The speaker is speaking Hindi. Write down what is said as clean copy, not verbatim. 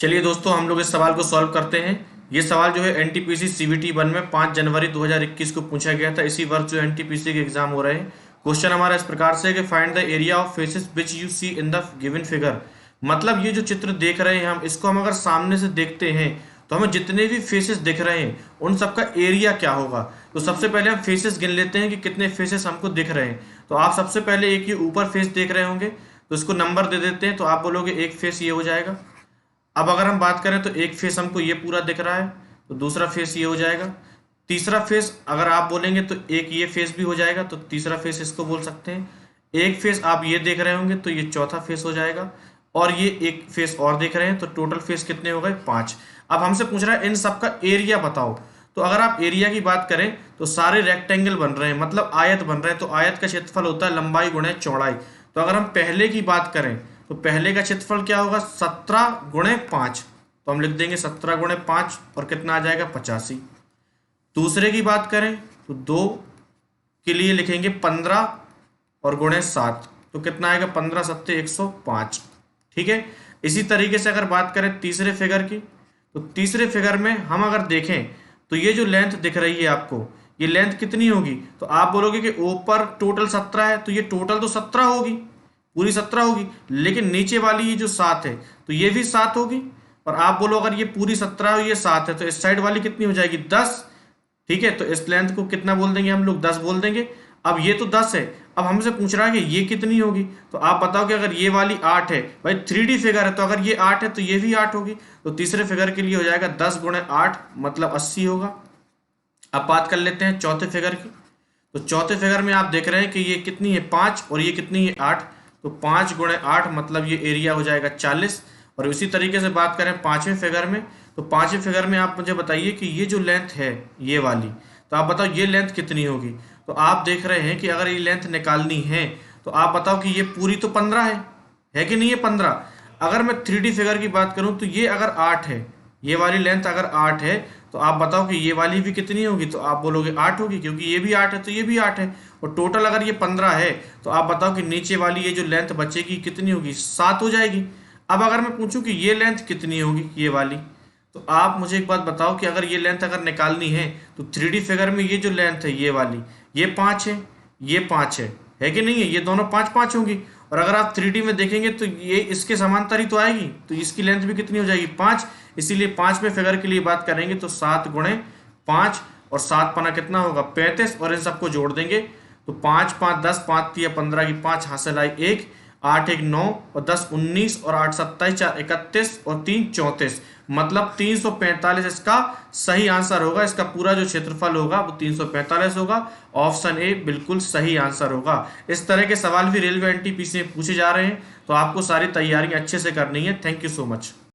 चलिए दोस्तों, हम लोग इस सवाल को सॉल्व करते हैं। ये सवाल जो है एनटीपीसी सीवीटी 1 में 5 जनवरी 2021 को पूछा गया था। इसी वर्ष जो एनटीपीसी के एग्जाम हो रहे हैं। क्वेश्चन हमारा इस प्रकार से है कि find the area of faces which you see in the given figure. मतलब ये जो चित्र देख रहे हैं हम, इसको हम अगर सामने से देखते हैं तो हमें जितने भी फेसेस दिख रहे हैं उन सबका एरिया क्या होगा। तो सबसे पहले हम फेसेस गिन लेते हैं कि कितने फेसेस हमको दिख रहे हैं। तो आप सबसे पहले एक ये ऊपर फेस देख रहे होंगे, तो इसको नंबर दे देते हैं। तो आप बोलोगे एक फेस ये हो जाएगा। अब अगर हम बात करें तो एक फेस हमको ये पूरा दिख रहा है, तो दूसरा फेस ये हो जाएगा। तीसरा फेस अगर आप बोलेंगे तो एक ये फेस भी हो जाएगा, तो तीसरा फेस इसको बोल सकते हैं। एक फेस आप ये देख रहे होंगे तो ये चौथा फेस हो जाएगा, और ये एक फेस और देख रहे हैं, तो टोटल फेस कितने हो गए? 5। अब हमसे पूछ रहा है इन सबका एरिया बताओ। तो अगर आप एरिया की बात करें तो सारे रेक्टेंगल बन रहे हैं, मतलब आयत बन रहे हैं। तो आयत का क्षेत्रफल होता है लंबाई गुणे चौड़ाई। तो अगर हम पहले की बात करें तो पहले का क्षेत्रफल क्या होगा? 17 गुणे 5। तो हम लिख देंगे 17 गुणे 5 और कितना आ जाएगा? 85। दूसरे की बात करें तो 2 के लिए लिखेंगे 15 और गुणे 7, तो कितना आएगा? 15 सत्ते 105। ठीक है। इसी तरीके से अगर बात करें तीसरे फिगर की, तो तीसरे फिगर में हम अगर देखें तो ये जो लेंथ दिख रही है आपको, ये लेंथ कितनी होगी? तो आप बोलोगे कि ऊपर टोटल 17 है, तो ये टोटल तो 17 होगी, पूरी 17 होगी। लेकिन नीचे वाली ये जो 7 है तो ये भी 7 होगी। और आप बोलो अगर ये पूरी 17 है, ये 7 है, तो इस साइड वाली कितनी हो जाएगी? 10। ठीक है, तो इस लेंथ को कितना बोल देंगे हम लोग? 10 बोल देंगे। अब ये तो 10 है, अब हमसे पूछ रहा है कि ये कितनी होगी। तो आप बताओ कि अगर ये वाली 8 है, भाई 3D फिगर है, तो अगर ये 8 है तो ये भी 8 होगी। तो तीसरे फिगर के लिए हो जाएगा 10 गुणे 8 मतलब 80 होगा। अब बात कर लेते हैं चौथे फिगर की। तो चौथे फिगर में आप देख रहे हैं कि ये कितनी है? 5, और ये कितनी है? 8। तो 5 गुणे 8 मतलब ये एरिया हो जाएगा 40। और इसी तरीके से बात करें पांचवें फिगर में, तो पांचवें फिगर में आप मुझे बताइए कि ये जो लेंथ है ये वाली, तो आप बताओ ये लेंथ कितनी होगी। तो आप देख रहे हैं कि अगर ये लेंथ निकालनी है तो आप बताओ कि ये पूरी तो 15 है कि नहीं है? 15। अगर मैं 3D फिगर की बात करूं तो ये अगर 8 है, ये वाली लेंथ अगर 8 है, तो आप बताओ कि ये वाली भी कितनी होगी। तो आप बोलोगे 8 होगी, क्योंकि ये भी 8 है तो ये भी 8 है। और टोटल अगर ये 15 है, तो आप बताओ कि नीचे वाली ये जो लेंथ बचेगी कितनी होगी? 7 हो जाएगी। अब अगर मैं पूछूं कि ये लेंथ कितनी होगी, ये वाली, तो आप मुझे एक बात बताओ कि अगर ये लेंथ अगर निकालनी है तो 3D फिगर में ये जो लेंथ है ये वाली, ये 5 है, ये 5 है कि नहीं है? ये दोनों 5 5 होंगी। और अगर आप 3D में देखेंगे तो ये इसके समांतर ही तो आएगी, तो इसकी लेंथ भी कितनी हो जाएगी? 5। इसीलिए 5वें फिगर के लिए बात करेंगे तो 7 गुणे 5, और 7 पना कितना होगा? 35। और इन सबको जोड़ देंगे तो 5 5 10, 5 3 15 की 5 हासिल आई 1, 8 1 9, और 10 19, और 8 27, 4 31, और 3 34, मतलब 345 इसका सही आंसर होगा। इसका पूरा जो क्षेत्रफल होगा वो 345 होगा। ऑप्शन ए बिल्कुल सही आंसर होगा। इस तरह के सवाल भी रेलवे एनटीपीसी में पूछे जा रहे हैं, तो आपको सारी तैयारी अच्छे से करनी है। Thank you so much.